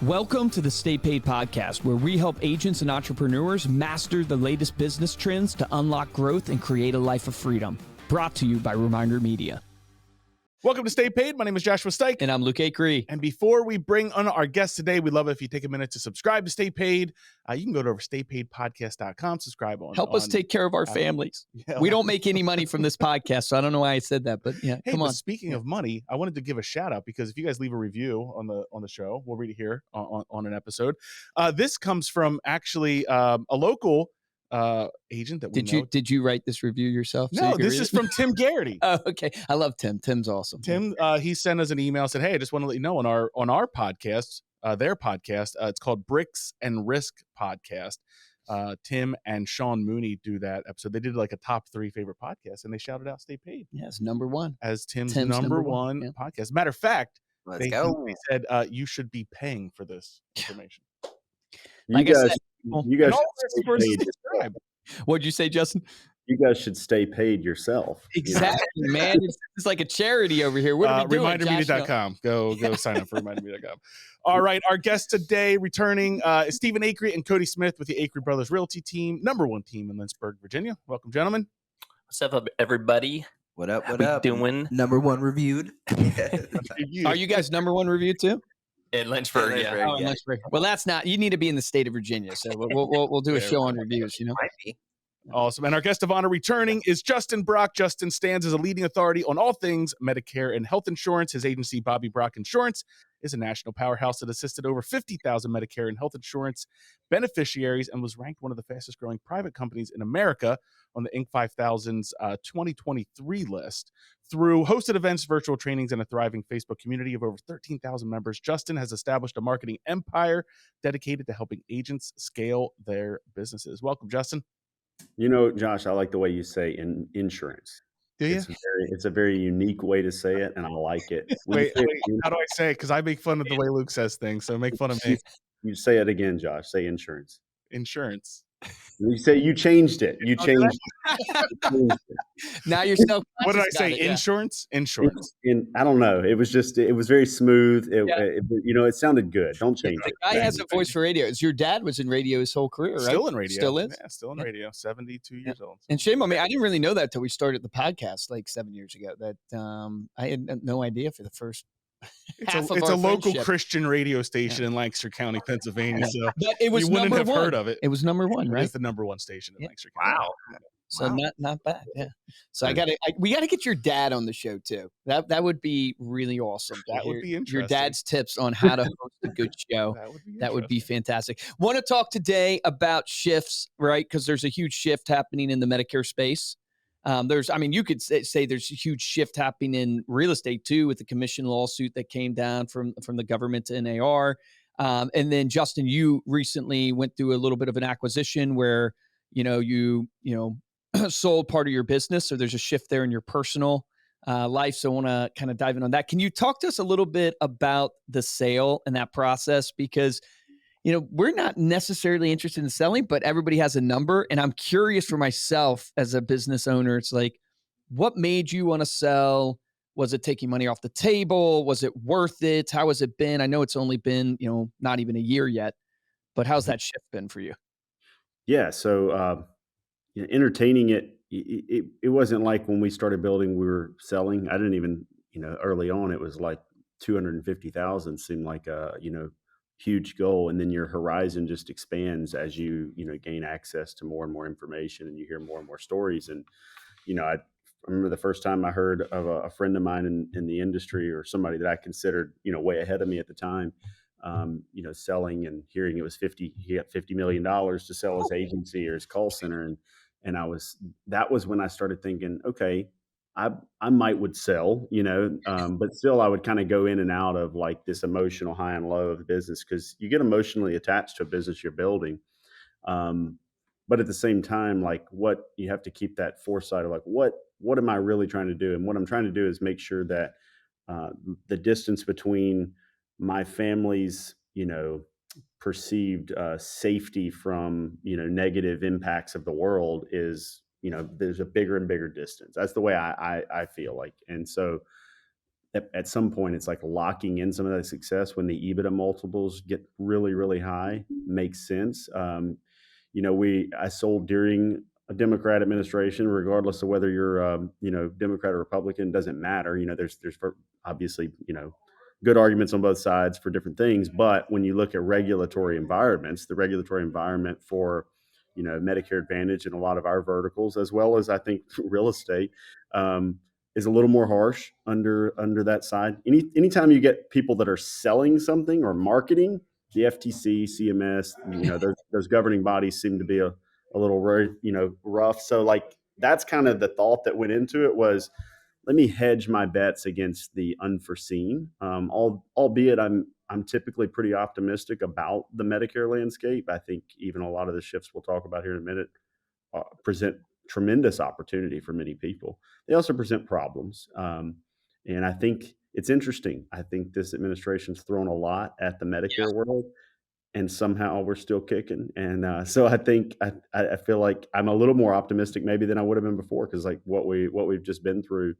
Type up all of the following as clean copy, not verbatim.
Welcome to the Stay Paid podcast, where we help agents and entrepreneurs master the latest business trends to unlock growth and create a life of freedom. Brought to you by Reminder Media. Welcome to Stay Paid. My name is Joshua Stike. And I'm Luke Acree. And before we bring on our guest today, we'd love it if you take a minute to subscribe to Stay Paid. You can go to staypaidpodcast.com, subscribe on. Help us take care of our families. Yeah. We don't make any money from this podcast, so I don't know why I said that, but yeah, hey, come on. Speaking of money, I wanted to give a shout out because if you guys leave a review on the show, we'll read it here on an episode. This comes from actually a local agent that we know. Did you write this review yourself? No, this is from Tim Garrity. Oh, okay. I love Tim. Tim's awesome. Tim, he sent us an email, said, "Hey, I just want to let you know on our podcast, their podcast, it's called Bricks and Risk Podcast. Tim and Sean Mooney do that episode. They did like a top 3 favorite podcasts, and they shouted out Stay Paid. Yes, number one as Tim's number one podcast. Matter of fact, they said you should be paying for this information. You guys subscribe. What'd you say, Justin? You guys should stay paid yourself. Exactly, man. It's like a charity over here. What are we doing? ReminderMedia.com. Go sign up for ReminderMedia.com. All right, our guest today returning is Stephen Acree and Cody Smith with the Acree Brothers Realty team, number 1 team in Lynchburg, Virginia. Welcome, gentlemen. What's up, everybody? What up? How we doing? Number 1 reviewed. Are you guys number 1 reviewed too? In Lynchburg, yeah. Oh, in Lynchburg. Well, that's not. You need to be in the state of Virginia, so we'll do a show on reviews. You know. Might be. Awesome. And our guest of honor returning is Justin Brock. Justin stands as a leading authority on all things Medicare and health insurance. His agency, Bobby Brock Insurance, is a national powerhouse that assisted over 50,000 Medicare and health insurance beneficiaries and was ranked one of the fastest growing private companies in America on the Inc. 5000's 2023 list. Through hosted events, virtual trainings, and a thriving Facebook community of over 13,000 members, Justin has established a marketing empire dedicated to helping agents scale their businesses. Welcome, Justin. You know, Josh, I like the way you say insurance. Do you? It's a very unique way to say it, and I like it. Wait, how do I say it? Because I make fun of the way Luke says things, so make fun of me. You say it again, Josh. Say insurance. Insurance. You say you changed it. You changed it. Now you're so. What did I say? Insurance? Insurance. I don't know. It was very smooth. It sounded good. Don't change it. The guy has a voice for radio. Your dad was in radio his whole career, right? Still in radio. Still is? Yeah, still in radio. 72 years old. And shame on me. I didn't really know that until we started the podcast like 7 years ago. That I had no idea for the first. It's a local Christian radio station in Lancaster County, Pennsylvania. So but it was you wouldn't have heard of it. It was number 1, right? It's the number 1 station in Lancaster County. Wow. So not bad. Yeah. So we gotta get your dad on the show too. That would be really awesome. That would be interesting. Your dad's tips on how to host a good show. That would be fantastic. Want to talk today about shifts, right? Because there's a huge shift happening in the Medicare space. You could say there's a huge shift happening in real estate too, with the commission lawsuit that came down from the government to NAR. And then Justin, you recently went through a little bit of an acquisition where, you sold part of your business. So there's a shift there in your personal life. So I want to kind of dive in on that. Can you talk to us a little bit about the sale and that process? Because we're not necessarily interested in selling, but everybody has a number. And I'm curious for myself as a business owner, it's like, what made you want to sell? Was it taking money off the table? Was it worth it? How has it been? I know it's only been, not even a year yet, but how's that shift been for you? Yeah. So, entertaining it wasn't like when we started building, we were selling. I didn't even, early on, it was like 250,000 seemed like a, huge goal, and then your horizon just expands as you gain access to more and more information, and you hear more and more stories. And I remember the first time I heard of a friend of mine in the industry, or somebody that I considered way ahead of me at the time, selling and hearing he got $50 million to sell his agency or his call center, and that was when I started thinking, okay, I would sell, but still I would kind of go in and out of like this emotional high and low of the business, because you get emotionally attached to a business you're building. But at the same time, like what you have to keep that foresight of like, what am I really trying to do? And what I'm trying to do is make sure that the distance between my family's, perceived safety from, negative impacts of the world is, there's a bigger and bigger distance. That's the way I feel like. And so at some point it's like locking in some of that success when the EBITDA multiples get really, really high makes sense. I sold during a Democrat administration, regardless of whether you're, Democrat or Republican, doesn't matter. There's obviously, good arguments on both sides for different things. But when you look at regulatory environments, the regulatory environment for, Medicare Advantage and a lot of our verticals, as well as I think real estate, is a little more harsh under that side. Anytime you get people that are selling something or marketing, the FTC, CMS, those governing bodies seem to be a little rough. So like that's kind of the thought that went into it was, let me hedge my bets against the unforeseen. Albeit I'm typically pretty optimistic about the Medicare landscape. I think even a lot of the shifts we'll talk about here in a minute present tremendous opportunity for many people. They also present problems. And I think it's interesting. I think this administration's thrown a lot at the Medicare world, and somehow we're still kicking. And so I think I feel like I'm a little more optimistic maybe than I would have been before, because like what we've just been through.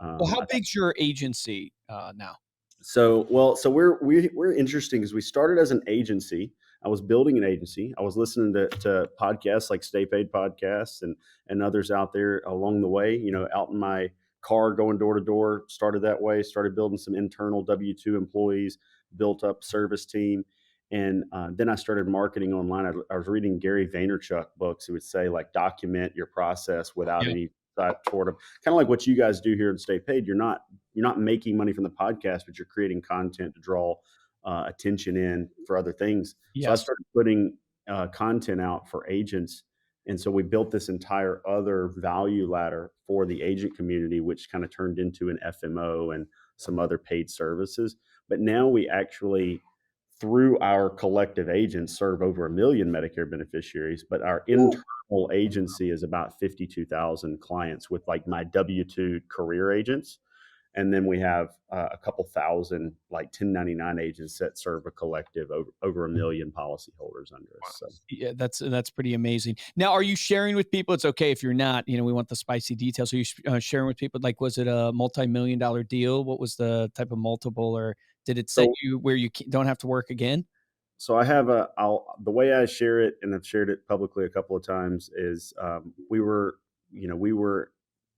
Well, how I big's your agency now? So we're interesting because we started as an agency. I was building an agency. I was listening to podcasts like Stay Paid podcasts and others out there along the way. Out in my car going door to door. Started that way. Started building some internal W-2 employees. Built up service team, and then I started marketing online. I was reading Gary Vaynerchuk books. Who would say like document your process without Yeah. any sort of kind of like what you guys do here in Stay Paid. You're not making money from the podcast, but you're creating content to draw attention in for other things. So I Yes. started putting content out for agents. And so we built this entire other value ladder for the agent community, which kind of turned into an FMO and some other paid services. But now we actually, through our collective agents, serve over 1 million Medicare beneficiaries. But our internal agency is about 52,000 clients with like my W-2 career agents. And then we have a couple thousand like 1099 agents that serve a collective over 1 million policyholders under us. So Yeah, that's pretty amazing. Now, are you sharing with people? It's okay if you're not. We want the spicy details. Are you sharing with people? Like, was it a multi-million-dollar deal? What was the type of multiple, or did it set so you where you don't have to work again? so I have the way I share it, and I've shared it publicly a couple of times, is we were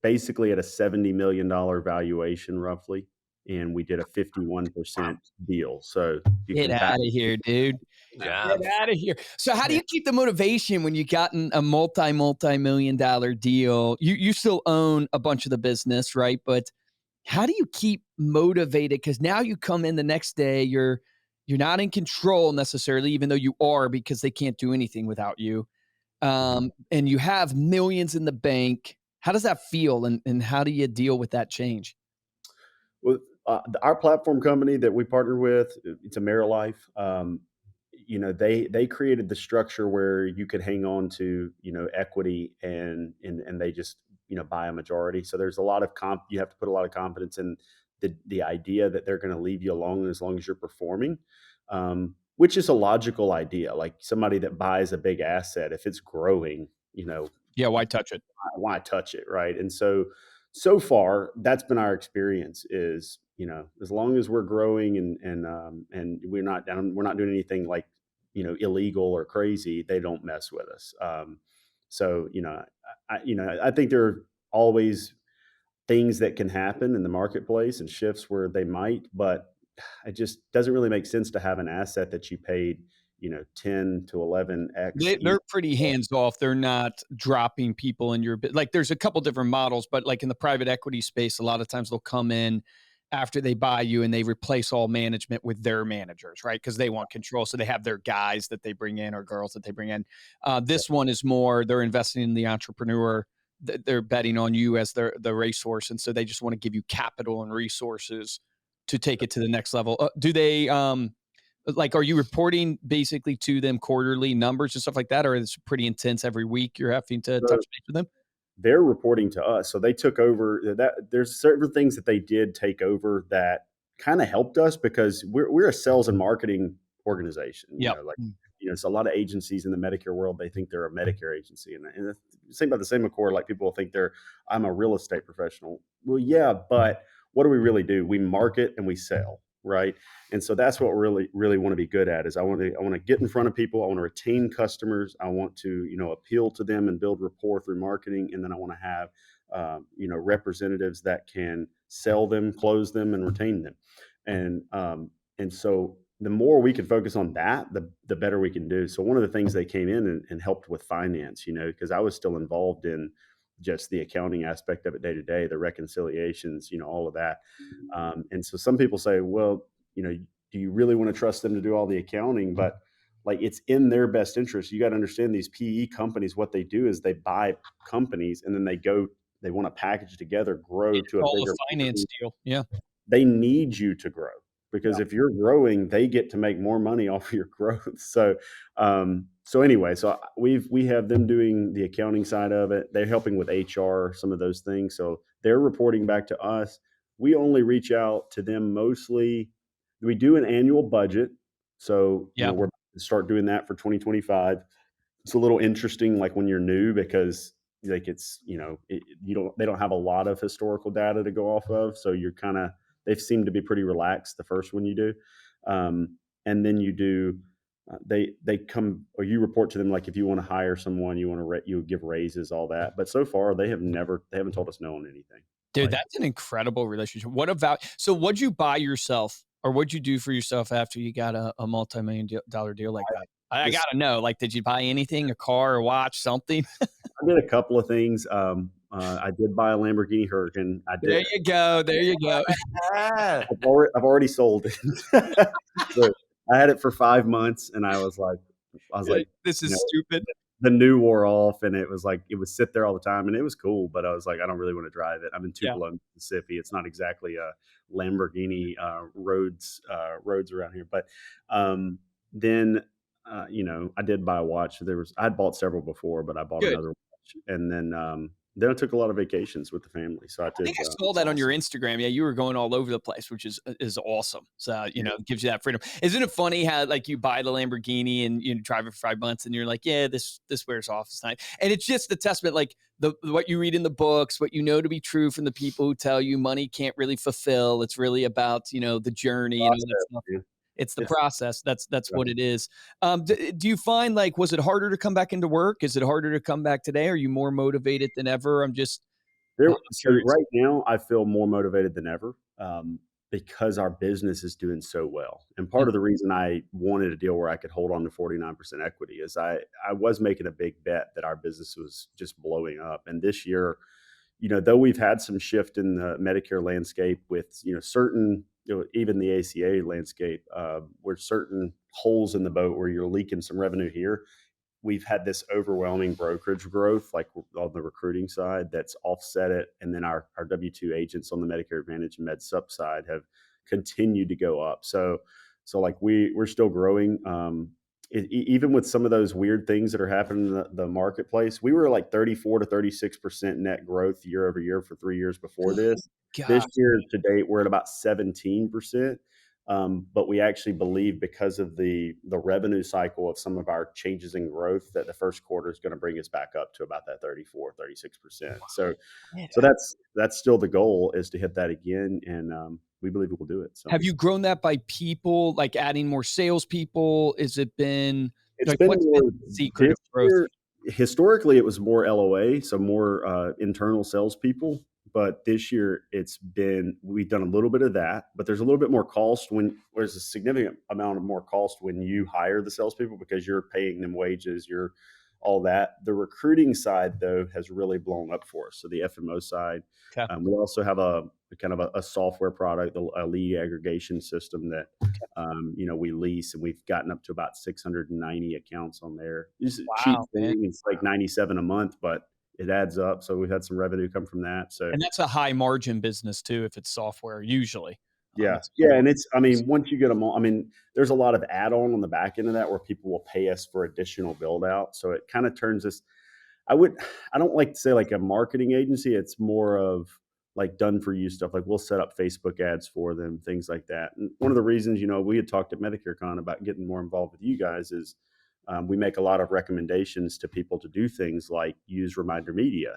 basically at a $70 million valuation roughly, and we did a 51% deal. So you Get can out back. of here, dude. Good Get job. out of here. So how do you keep the motivation when you gotten a multi-million dollar deal? You still own a bunch of the business, right? But how do you keep motivated? Because now you come in the next day, you're not in control necessarily, even though you are, because they can't do anything without you. And you have millions in the bank. How does that feel? And how do you deal with that change? With our platform company that we partner with, it's AmeriLife. They created the structure where you could hang on to equity, and they just buy a majority. So there's a lot of you have to put a lot of confidence in the idea that they're going to leave you alone as long as you're performing, which is a logical idea. Like somebody that buys a big asset, if it's growing, Yeah, why touch it? why touch it, right? And so far that's been our experience is, as long as we're growing and we're not doing anything like illegal or crazy, they don't mess with us. So I think there are always things that can happen in the marketplace and shifts where they might, but it just doesn't really make sense to have an asset that you paid 10 to 11x. They're pretty hands off. They're not dropping people in your like. There's a couple different models, but like in the private equity space, a lot of times they'll come in after they buy you and they replace all management with their managers, right? Because they want control. So they have their guys that they bring in or girls that they bring in. This one is more they're investing in the entrepreneur. They're betting on you as the racehorse, and so they just want to give you capital and resources to take it to the next level. Do they? Like, are you reporting basically to them quarterly numbers and stuff like that, or is it pretty intense every week? You're having to touch base with them. They're reporting to us. So they took over that. There's certain things that they did take over that kind of helped us because we're a sales and marketing organization. Yep. It's a lot of agencies in the Medicare world. They think they're a Medicare agency, and the same by the same accord. Like people will think I'm a real estate professional. Well, yeah, but what do we really do? We market and we sell, right? And so that's what we really want to be good at. Is I want to get in front of people. I want to retain customers. I want to, appeal to them and build rapport through marketing. And then I want to have representatives that can sell them, close them, and retain them. And so the more we can focus on that, the better we can do. So one of the things they came in and helped with finance, because I was still involved in just the accounting aspect of it day to day, the reconciliations, all of that. And so some people say, well, do you really want to trust them to do all the accounting? But like, it's in their best interest. You got to understand these PE companies, what they do is they buy companies and then they want to package together, grow to a All bigger a finance deal. Yeah. They need you to grow because if you're growing, they get to make more money off of your growth. So anyway, we have them doing the accounting side of it. They're helping with HR, some of those things. So they're reporting back to us. We only reach out to them mostly. We do an annual budget. So, we're going to start doing that for 2025. It's a little interesting, like when you're new, because like it's, they don't have a lot of historical data to go off of. So you're they've seemed to be pretty relaxed the first one you do. And then you do, they come, or you report to them, like if you want to hire someone, you give raises, all that. But so far they haven't told us no on anything. Dude, that's an incredible relationship. So what'd you buy yourself, or what'd you do for yourself after you got a multi-million dollar deal like that? I got to know, like, did you buy anything, a car, a watch, something? I did a couple of things. I did buy a Lamborghini Huracan. There you go. There you go. I've already sold it. So I had it for 5 months, and I was like, this is stupid. The new wore off, and it was like it would sit there all the time, and it was cool. But I was like, I don't really want to drive it. I'm in Tupelo, Mississippi. It's not exactly a Lamborghini roads around here. But then I did buy a watch. I had bought several before, but I bought another watch, and then I took a lot of vacations with the family. So I think I saw that on your Instagram. Yeah, you were going all over the place, which is awesome. So it gives you that freedom. Isn't it funny how like you buy the Lamborghini and you drive it for 5 months and you're like, yeah, this wears off. It's nice. And it's just the testament, like what you read in the books, what you know to be true from the people who tell you money can't really fulfill. It's really about the journey and all that stuff. It's the process. That's what it is. Do you find, like, was it harder to come back into work? Is it harder to come back today? Are you more motivated than ever? I'm so right now I feel more motivated than ever because our business is doing so well. And part of the reason I wanted a deal where I could hold on to 49% equity is I was making a big bet that our business was just blowing up. And this year, though we've had some shift in the Medicare landscape with, certain, even the ACA landscape, where certain holes in the boat where you're leaking some revenue here, we've had this overwhelming brokerage growth, like on the recruiting side, that's offset it. And then our W-2 agents on the Medicare Advantage and Med Sup side have continued to go up. So like we're still growing. Even with some of those weird things that are happening in the marketplace, we were like 34 to 36% net growth year over year for 3 years before this. This year to date, we're at about 17%. But we actually believe, because of the revenue cycle of some of our changes in growth, that the first quarter is going to bring us back up to about that 34, 36%. Wow. So that's still the goal, is to hit that again. And we believe we will do it. So have you grown that by people, like adding more salespeople? Has it been, it's like, been what's more been the secret of growth? Historically, it was more LOA, so more internal salespeople. But this year we've done a little bit of that, but there's a little bit more cost there's a significant amount of more cost when you hire the salespeople, because you're paying them wages, you're all that. The recruiting side, though, has really blown up for us. So the FMO side, we also have a kind of a software product, a lead aggregation system that, we lease, and we've gotten up to about 690 accounts on there. It's a cheap thing. It's like 97 a month, but it adds up. So we've had some revenue come from that. And that's a high margin business too, if it's software, usually. Yeah. And once you get them there's a lot of add-on on the back end of that where people will pay us for additional build out. So it kind of turns us, I don't like to say like a marketing agency. It's more of like done for you stuff. Like we'll set up Facebook ads for them, things like that. And one of the reasons, we had talked at MedicareCon about getting more involved with you guys is, we make a lot of recommendations to people to do things like use reminder media,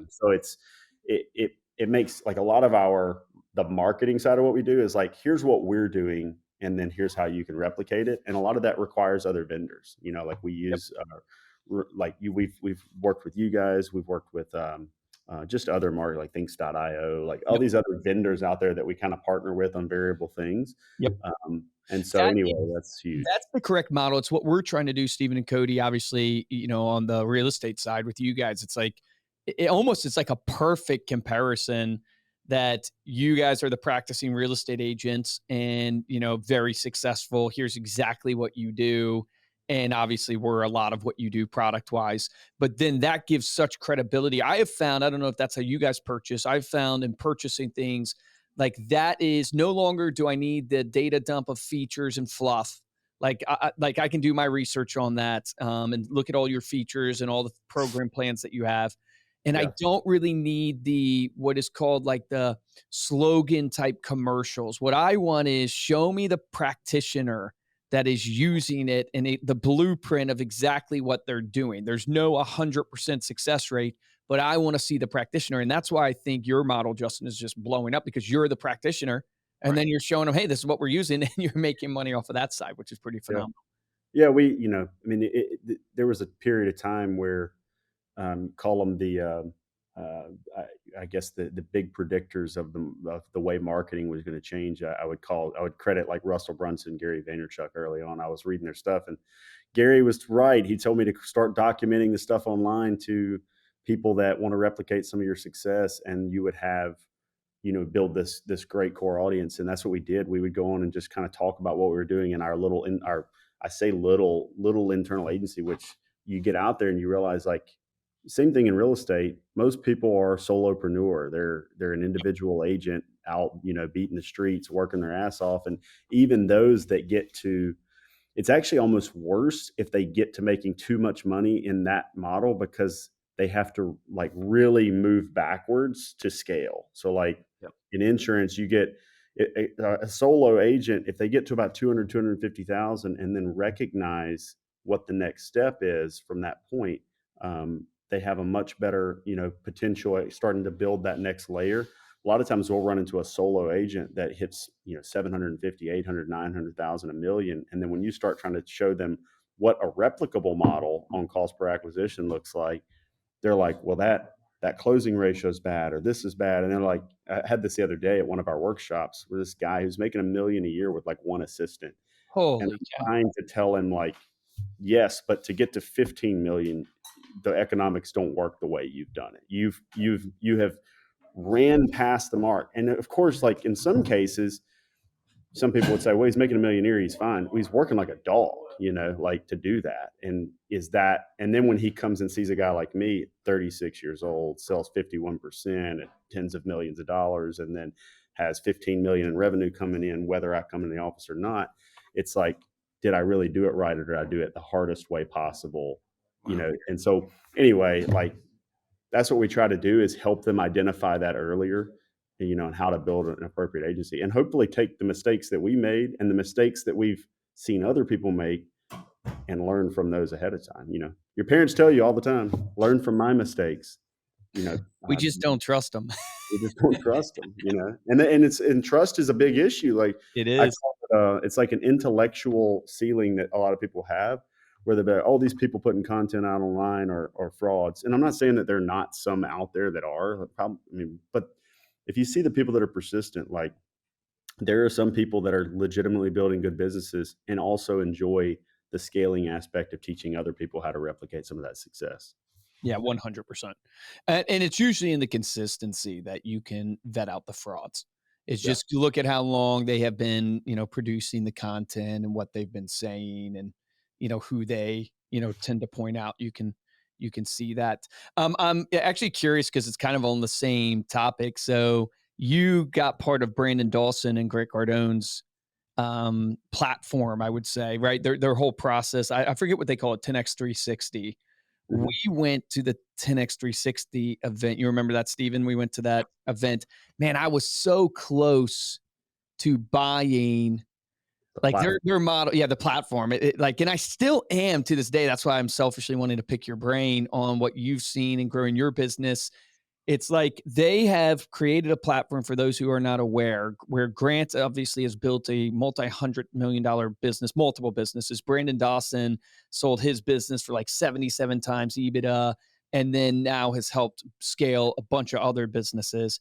so it makes like a lot of our the marketing side of what we do is like, here's what we're doing, and then here's how you can replicate it. And a lot of that requires other vendors. Like we Yep. use, we've worked with you guys. We've worked with just other market like Thinks.io, like all Yep. these other vendors out there that we kind of partner with on variable things. Yep. And so That anyway, is that's huge. that's the correct model. It's what we're trying to do, Stephen and Cody, obviously, on the real estate side with you guys. It's like it's like a perfect comparison that you guys are the practicing real estate agents and, very successful. Here's exactly what you do. And obviously we're a lot of what you do product wise, but then that gives such credibility. I have found, I don't know if that's how you guys purchase. I've found in purchasing things like that is no longer do I need the data dump of features and fluff. Like I can do my research on that and look at all your features and all the program plans that you have. And I Yeah. don't really need the what is called like the slogan type commercials. What I want is show me the practitioner that is using it and the blueprint of exactly what they're doing. There's no 100% success rate, but I want to see the practitioner. And that's why I think your model, Justin, is just blowing up because you're the practitioner. And Right. then you're showing them, hey, this is what we're using. And you're making money off of that side, which is pretty Yeah. phenomenal. Yeah. There was a period of time where, call them uh, I guess the big predictors of the way marketing was going to change. I would credit like Russell Brunson, Gary Vaynerchuk early on. I was reading their stuff, and Gary was right. He told me to start documenting the stuff online to people that want to replicate some of your success, and you would have, build this great core audience. And that's what we did. We would go on and just kind of talk about what we were doing in our I say little internal agency, which you get out there and you realize like same thing in real estate. Most people are solopreneur. They're an individual agent out, beating the streets, working their ass off. And even those that get to, it's actually almost worse if they get to making too much money in that model because they have to like really move backwards to scale. So like Yep. in insurance, you get a solo agent, if they get to about 200, 250,000 and then recognize what the next step is from that point, they have a much better, potential at starting to build that next layer. A lot of times we'll run into a solo agent that hits, 750, 800, 900,000, a million. And then when you start trying to show them what a replicable model on cost per acquisition looks like, they're like, well, that closing ratio is bad, or this is bad. And they're like, I had this the other day at one of our workshops where this guy who's making $1 million a year with like one assistant. And Holy I'm cow. trying to tell him like, yes, but to get to 15 million, the economics don't work the way you've done it. You have ran past the mark. And of course, like in some cases, some people would say, well, he's making $1 million a year, he's fine. Well, he's working like a dog, like to do that. And then when he comes and sees a guy like me, 36 years old, sells 51% at tens of millions of dollars, and then has 15 million in revenue coming in, whether I come in the office or not, it's like, did I really do it right, or did I do it the hardest way possible? Wow. And so anyway, like that's what we try to do is help them identify that earlier, and how to build an appropriate agency, and hopefully take the mistakes that we made and the mistakes that we've seen other people make and learn from those ahead of time. Your parents tell you all the time, learn from my mistakes. We just don't trust them. We just don't trust them, and trust is a big issue. Like It I is. call it, it's like an intellectual ceiling that a lot of people have, where they're like, oh, these people putting content out online are frauds. And I'm not saying that there are not some out there that are. But if you see the people that are persistent, like there are some people that are legitimately building good businesses and also enjoy the scaling aspect of teaching other people how to replicate some of that success. Yeah, 100%. And it's usually in the consistency that you can vet out the frauds. It's Yeah. just you look at how long they have been, producing the content and what they've been saying and, who they, tend to point out. You can see that. I'm actually curious because it's kind of on the same topic. So you got part of Brandon Dawson and Grant Cardone's platform, I would say, right? Their whole process. I forget what they call it, 10x 360. Mhm. We went to the 10x 360 event. You remember that, Steven? We went to that event. Man, I was so close to buying The like platform. their model. Yeah, the platform. And I still am to this day. That's why I'm selfishly wanting to pick your brain on what you've seen and growing your business. It's like they have created a platform for those who are not aware, where Grant obviously has built a multi-$100 million business, multiple businesses. Brandon Dawson sold his business for like 77 times EBITDA, and then now has helped scale a bunch of other businesses.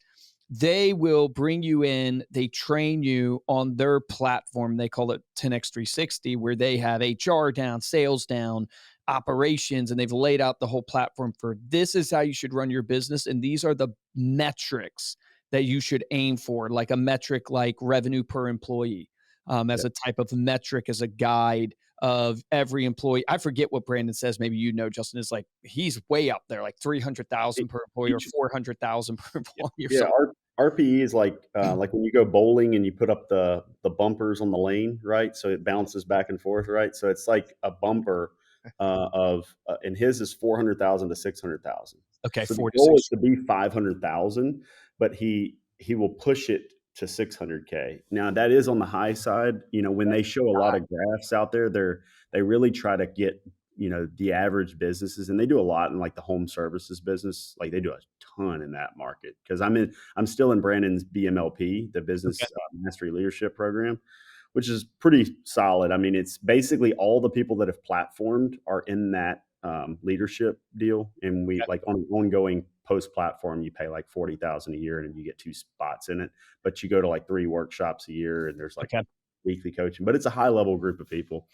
They will bring you in, they train you on their platform. They call it 10x360, where they have HR down, sales down, operations, and they've laid out the whole platform for this is how you should run your business. And these are the metrics that you should aim for, like a metric like revenue per employee, as a type of metric, as a guide of every employee. I forget what Brandon says. Maybe you know, Justin, is like he's way up there, like 300,000 per employee or Each 400,000 per Yeah, employee or yeah. something. RPE is like when you go bowling and you put up the bumpers on the lane, right? So it bounces back and forth, right? So it's like a bumper and his is 400,000 to 600,000. Okay, So the 4 to goal is 6. to be 500,000, but he will push it to 600K. Now that is on the high side. When they show a lot of graphs out there, they really try to get the average businesses, and they do a lot in like the home services business. Like they do a ton in that market because I'm still in Brandon's BMLP, the Okay, business mastery leadership program, which is pretty solid. I mean, it's basically all the people that have platformed are in that leadership deal, and we okay, like on an ongoing post platform, you pay like 40,000 a year, and you get 2 spots in it. But you go to like 3 workshops a year, and there's like okay. weekly coaching. But it's a high level group of people.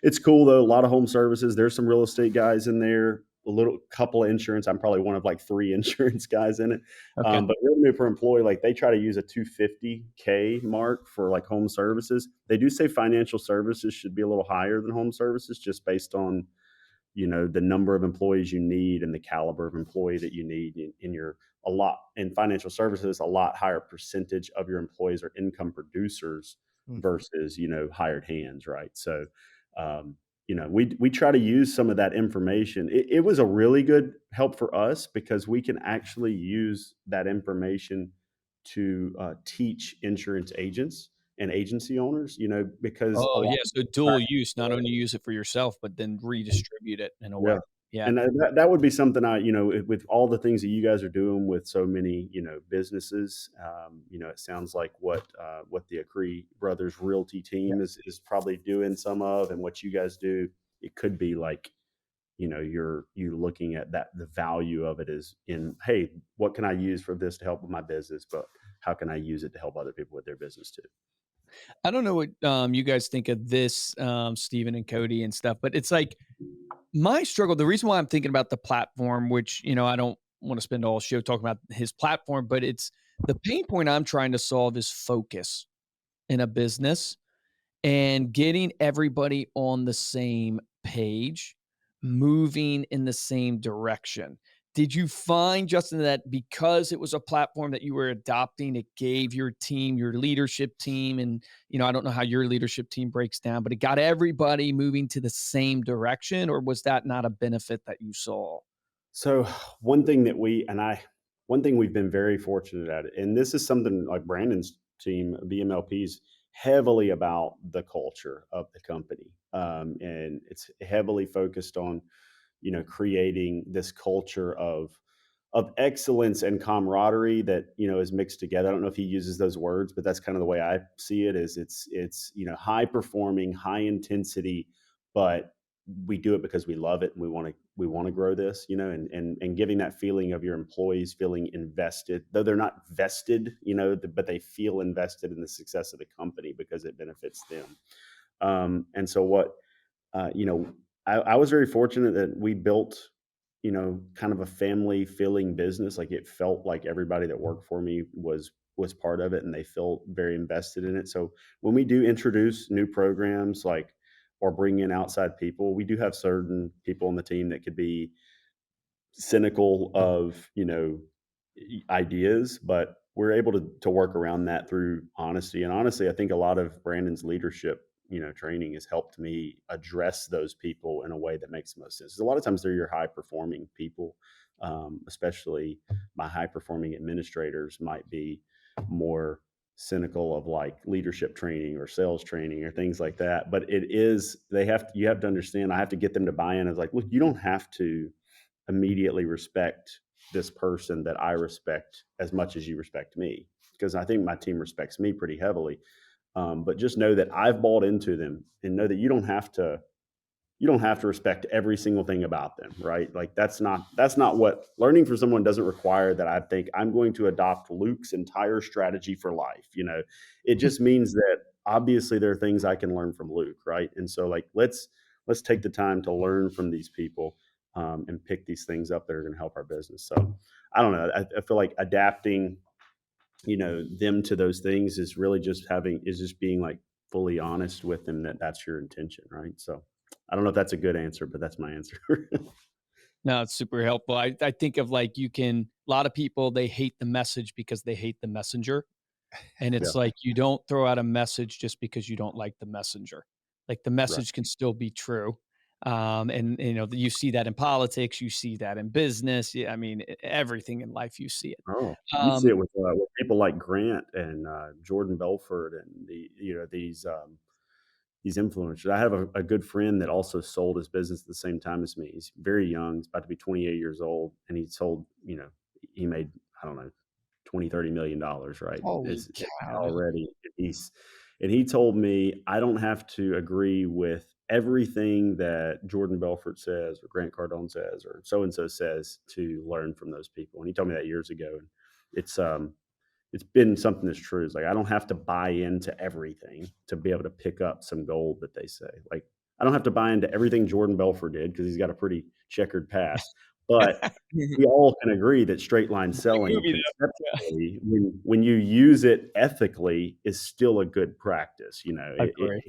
It's cool though. A lot of home services. There's some real estate guys in there. A little couple of insurance. I'm probably one of like 3 insurance guys in it. Okay. But revenue per employee, like they try to use a 250K mark for like home services. They do say financial services should be a little higher than home services, just based on the number of employees you need and the caliber of employee that you need in your a lot in financial services. A lot higher percentage of your employees are income producers Mhm. versus hired hands, right? So um, we try to use some of that information. It was a really good help for us because we can actually use that information to teach insurance agents and agency owners, because a Oh, lot yeah, so dual use, not only use it for yourself, but then redistribute it in a way. yeah. Yeah, And that would be something with all the things that you guys are doing with so many, businesses, it sounds like what the Acree Brothers Realty yeah. team is probably doing some of, and what you guys do, it could be like, you're looking at that, the value of it is in, hey, what can I use for this to help with my business, but how can I use it to help other people with their business too? I don't know what, you guys think of this, Stephen and Cody and stuff, but it's like my struggle, the reason why I'm thinking about the platform, which, I don't wanna spend all show talking about his platform, but it's the pain point I'm trying to solve is focus in a business and getting everybody on the same page, moving in the same direction. Did you find, Justin, that because it was a platform that you were adopting, it gave your team, your leadership team, and I don't know how your leadership team breaks down, but it got everybody moving to the same direction, or was that not a benefit that you saw? So one thing that one thing we've been very fortunate at, and this is something like Brandon's team, BMLP's heavily about the culture of the company, and it's heavily focused on creating this culture of excellence and camaraderie that is mixed together. I don't know if he uses those words, but that's kind of the way I see it. Is it's high performing, high intensity, but we do it because we love it and we want to grow this, and giving that feeling of your employees feeling invested, though they're not vested, but they feel invested in the success of the company because it benefits them. And so what you know, I was very fortunate that we built, kind of a family feeling business. Like it felt like everybody that worked for me was part of it, and they felt very invested in it. So when we do introduce new programs, like or bring in outside people, we do have certain people on the team that could be cynical of ideas, but we're able to work around that through honesty. And honestly, I think a lot of Brandon's leadership training has helped me address those people in a way that makes the most sense. 'Cause a lot of times they're your high performing people, especially my high performing administrators might be more cynical of like leadership training or sales training or things like that. But you have to understand, I have to get them to buy in as like, look, you don't have to immediately respect this person that I respect as much as you respect me, because I think my team respects me pretty heavily. But just know that I've bought into them, and know that you don't have to respect every single thing about them, right? Like that's not what learning from someone doesn't require that I think I'm going to adopt Luke's entire strategy for life. It just means that obviously there are things I can learn from Luke, right? And so like let's take the time to learn from these people, and pick these things up that are going to help our business. So I don't know. I feel like adapting, them to those things is just being like fully honest with them that that's your intention, right? So I don't know if that's a good answer, but that's my answer. No, it's super helpful. I think of like a lot of people, they hate the message because they hate the messenger. And Yeah, it's like you don't throw out a message just because you don't like the messenger. Like the right. message can still be true. And you see that in politics, you see that in business. Yeah, I mean, everything in life you see it. Oh, you see Um, it with people like Grant and Jordan Belford and these influencers. I have a good friend that also sold his business at the same time as me. He's very young. He's about to be 28 years old, and he sold. He made, I don't know, 20-30 million dollars, right? Holy Is cow, dude. already. And he told me I don't have to agree with everything that Jordan Belfort says or Grant Cardone says or so and so says to learn from those people. And he told me that years ago. And it's it's been something that's true. It's like I don't have to buy into everything to be able to pick up some gold that they say. Like I don't have to buy into everything Jordan Belfort did because he's got a pretty checkered past. But we all can agree that straight line Great selling movie though. Yeah, conceptually, when you use it ethically, is still a good practice. agree.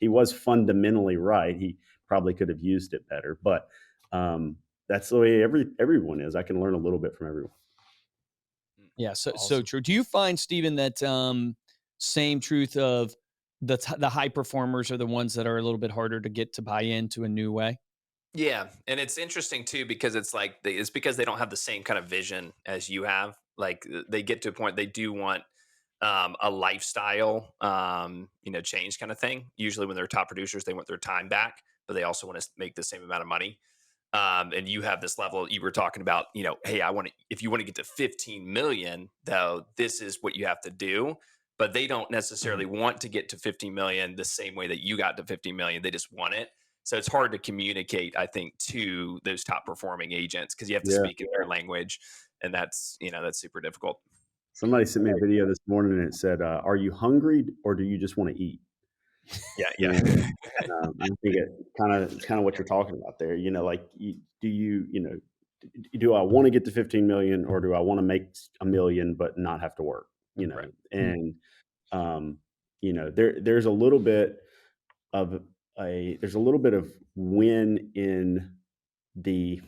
He was fundamentally right. He probably could have used it better, but that's the way everyone is. I can learn a little bit from everyone. Yeah, so Awesome. true. Do you find, Stephen, that same truth of the high performers are the ones that are a little bit harder to get to buy into a new way? Yeah, and it's interesting too because it's like it's because they don't have the same kind of vision as you have. Like they get to a point they do want a lifestyle, change kind of thing. Usually, when they're top producers, they want their time back, but they also want to make the same amount of money. And you have this level you were talking about. Hey, if you want to get to 15 million, though, this is what you have to do. But they don't necessarily want to get to 15 million the same way that you got to 15 million. They just want it. So it's hard to communicate, I think, to those top performing agents because you have to Yeah. speak in their language, and that's super difficult. Somebody sent me a video this morning and it said, "Are you hungry or do you just want to eat?" Yeah, yeah. And I think it's kind of what you're talking about there. Like do I want to get to 15 million or do I want to make a million but not have to work? Right. Mm. And there's a little bit of there's a little bit of win in the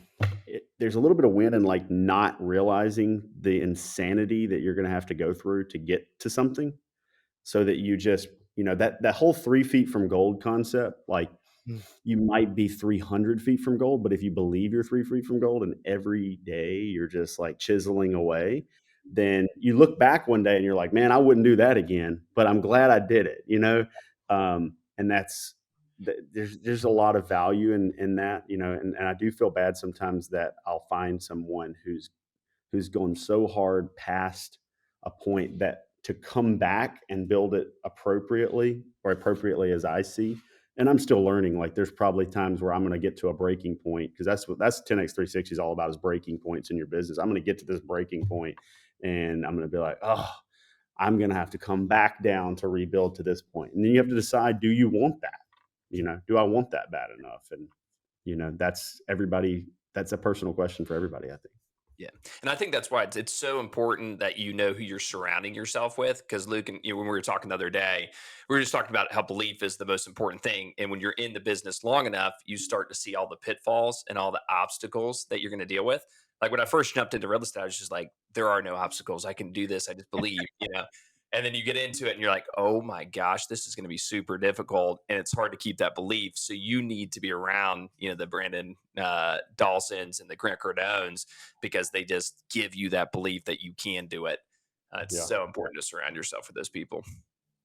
there's a little bit of win in like not realizing the insanity that you're going to have to go through to get to something, so that you just that whole 3 feet from gold concept. Like Mm. you might be 300 feet from gold, but if you believe you're 3 feet from gold and every day you're just like chiseling away, then you look back one day and you're like, man, I wouldn't do that again, but I'm glad I did it. And there's a lot of value in that, and I do feel bad sometimes that I'll find someone who's gone so hard past a point that to come back and build it appropriately, or appropriately as I see. And I'm still learning. Like there's probably times where I'm going to get to a breaking point, because that's 10x360 is all about, is breaking points in your business. I'm going to get to this breaking point and I'm going to be like, oh, I'm going to have to come back down to rebuild to this point. And then you have to decide, do you want that? Do I want that bad enough? And that's a personal question for everybody, I think. Yeah. And I think that's why it's so important that you know who you're surrounding yourself with. Because Luke, and when we were talking the other day, we were just talking about how belief is the most important thing. And when you're in the business long enough, you start to see all the pitfalls and all the obstacles that you're going to deal with. Like when I first jumped into real estate, I was just like, there are no obstacles. I can do this. I just believe. And then you get into it and you're like, oh my gosh, this is going to be super difficult. And it's hard to keep that belief. So you need to be around, the Brandon Dawsons and the Grant Cardones, because they just give you that belief that you can do it. It's Yeah. so important to surround yourself with those people.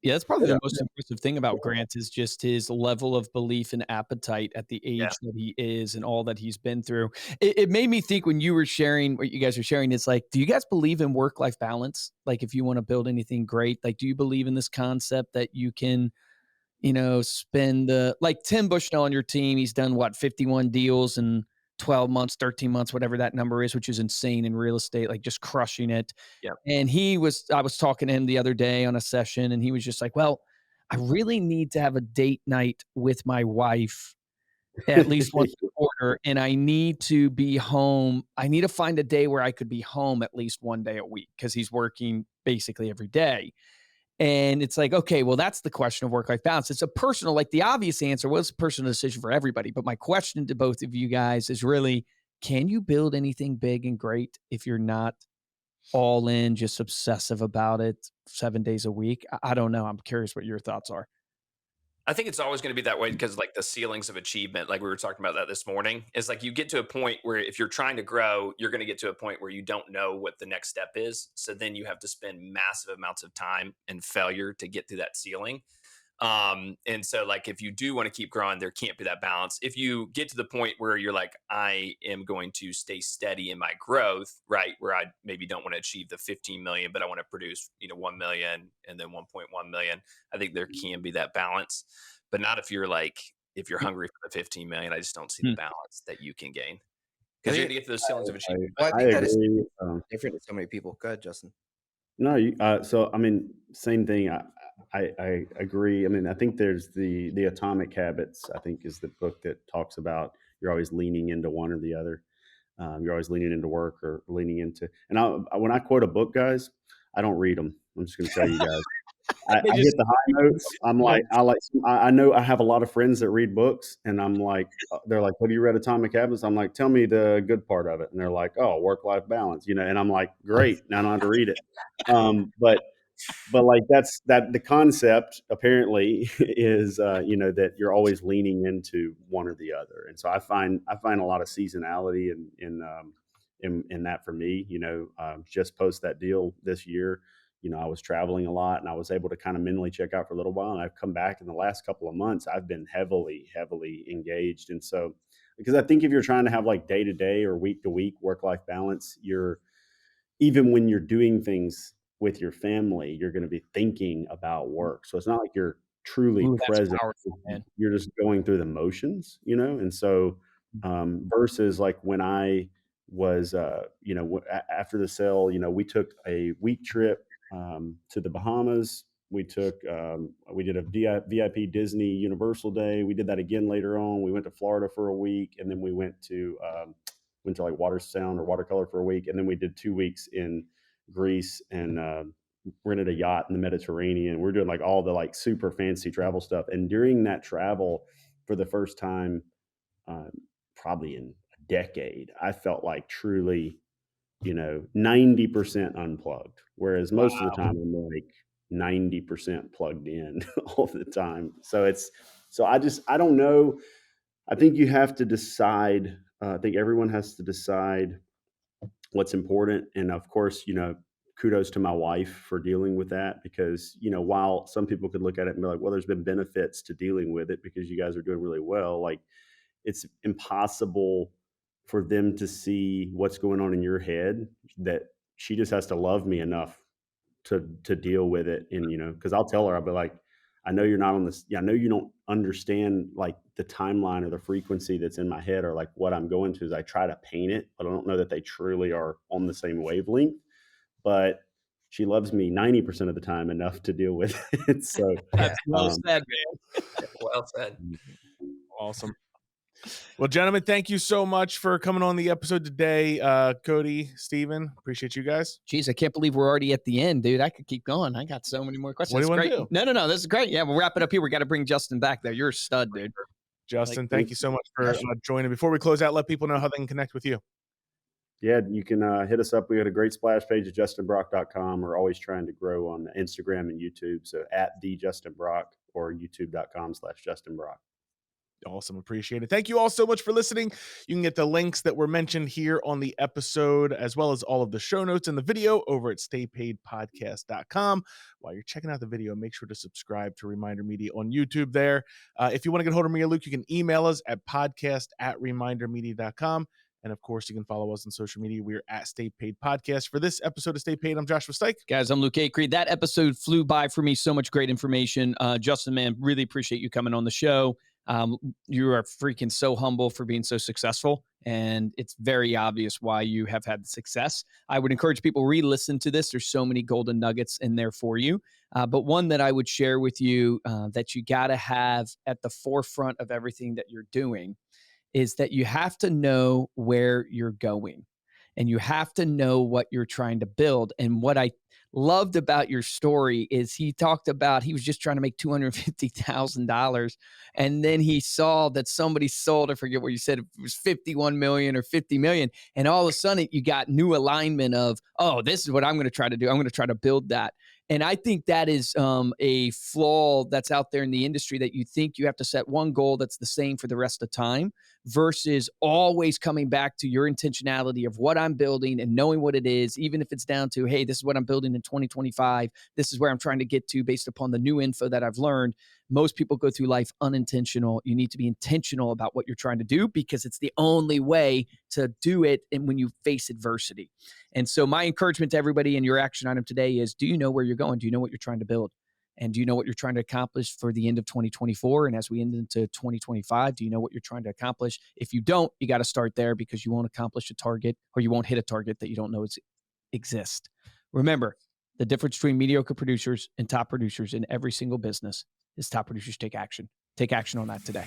Yeah, that's probably Yeah. the most impressive thing about Grant is just his level of belief and appetite at the Yeah. age that he is and all that he's been through. It made me think when you were sharing what you guys are sharing, it's like, do you guys believe in work-life balance? Like, if you want to build anything great, like, do you believe in this concept that you can, spend like Tim Bushnell on your team? He's done what, 51 deals in 12 months, 13 months, whatever that number is, which is insane in real estate, like just crushing it. Yeah. And I was talking to him the other day on a session, and he was just like, well, I really need to have a date night with my wife at least once a quarter, and I need to be home. I need to find a day where I could be home at least one day a week because he's working basically every day. And it's like, okay, well, that's the question of work-life balance. It's a personal, like the obvious answer was a personal decision for everybody. But my question to both of you guys is really, can you build anything big and great if you're not all in, just obsessive about it 7 days a week? I don't know. I'm curious what your thoughts are. I think it's always going to be that way because like the ceilings of achievement, like we were talking about that this morning, is like you get to a point where if you're trying to grow, you're going to get to a point where you don't know what the next step is. So then you have to spend massive amounts of time and failure to get to that ceiling. And so like if you do want to keep growing, there can't be that balance. If you get to the point where you're like, I am going to stay steady in my growth, right? Where I maybe don't want to achieve the 15 million, but I want to produce, 1 million and then 1.1 million. I think there can be that balance, but not if you're like, if you're hungry for the 15 million. I just don't see the Hmm. balance that you can gain I because you're think going to get to those ceilings of achievement. well, I I think that is agree. different to so many people. Go ahead, Justin. No, so I mean, same thing. I agree. I mean, I think there's the Atomic Habits. I think is the book that talks about you're always leaning into one or the other. You're always leaning into work or leaning into. And when I quote a book, guys, I don't read them. I'm just going to tell you guys. They I hit just the high notes. I'm like, I know I have a lot of friends that read books, and I'm like, they're like, have you read Atomic Habits? I'm like, tell me the good part of it, and they're like, oh, work-life balance, and I'm like, great, now I don't have to read it. But like that the concept apparently is that you're always leaning into one or the other, and so I find a lot of seasonality in that for me. Just post that deal this year. I was traveling a lot and I was able to kind of mentally check out for a little while. And I've come back in the last couple of months. I've been heavily engaged, and so because I think if you're trying to have like day to day or week to week work life balance, even when you're doing things with your family, you're going to be thinking about work. So it's not like you're truly ooh, that's present. powerful, man. You're just going through the motions, And so, versus like when I was, after the sale, we took a week trip to the Bahamas. We did a VIP Disney Universal Day. We did that again later on. We went to Florida for a week, and then we went to like Water Sound or Watercolor for a week, and then we did 2 weeks in Greece and rented a yacht in the Mediterranean. We're doing like all the like super fancy travel stuff. And during that travel, for the first time, uh, probably in a decade, I felt like truly, 90% unplugged. Whereas most of the time I'm like 90% plugged in all the time. I don't know. I think you have to decide. I think everyone has to decide what's important. And of course, kudos to my wife for dealing with that because, while some people could look at it and be like, well, there's been benefits to dealing with it because you guys are doing really well. Like it's impossible for them to see what's going on in your head that she just has to love me enough to deal with it. And, because I'll tell her, I'll be like, I know you're not on this. Yeah, I know you don't understand like the timeline or the frequency that's in my head or like what I'm going to is I try to paint it, but I don't know that they truly are on the same wavelength. But she loves me 90% of the time enough to deal with it. So, That's well um, said, man. Well said. Awesome. Well, gentlemen, thank you so much for coming on the episode today. Cody, Steven, appreciate you guys. Jeez, I can't believe we're already at the end, dude. I could keep going. I got so many more questions. What do you That's want to great. do? No. This is great. Yeah, we'll wrap it up here. We got to bring Justin back, though. You're a stud, dude. Justin, Like, thank you so much for joining. Before we close out, let people know how they can connect with you. yeah, you can hit us up. We got a great splash page at justinbrock.com. We're always trying to grow on Instagram and YouTube. So at the Justin Brock or youtube.com/Justin Brock. Awesome. Appreciate it. Thank you all so much for listening. You can get the links that were mentioned here on the episode, as well as all of the show notes and the video over at staypaidpodcast.com. While you're checking out the video, make sure to subscribe to Reminder Media on YouTube there. If you want to get hold of me or Luke, you can email us at podcast@remindermedia.com. And of course, you can follow us on social media. We're at Stay Paid Podcast. For this episode of Stay Paid, I'm Joshua Stike. Guys, I'm Luke Acree. That episode flew by for me. So much great information. Justin, man, really appreciate you coming on the show. You are freaking so humble for being so successful, and it's very obvious why you have had success. I would encourage people re-listen to this. There's so many golden nuggets in there for you. But one that I would share with you that you got to have at the forefront of everything that you're doing is that you have to know where you're going, and you have to know what you're trying to build. And what I loved about your story is he talked about he was just trying to make $250,000, and then he saw that somebody sold, I forget what you said, it was 51 million or 50 million, and all of a sudden you got new alignment of, oh, this is what I'm going to try to do. I'm going to try to build that. And I think that is a flaw that's out there in the industry, that you think you have to set one goal that's the same for the rest of the time, versus always coming back to your intentionality of what I'm building and knowing what it is, even if it's down to, hey, this is what I'm building in 2025. This is where I'm trying to get to based upon the new info that I've learned. Most people go through life unintentional. You need to be intentional about what you're trying to do, because it's the only way to do it. And when you face adversity. And so my encouragement to everybody in your action item today is, do you know where you're going? Do you know what you're trying to build? And do you know what you're trying to accomplish for the end of 2024? And as we end into 2025, do you know what you're trying to accomplish? If you don't, you got to start there, because you won't accomplish a target, or you won't hit a target that you don't know exists. Remember, the difference between mediocre producers and top producers in every single business is top producers take action. Take action on that today.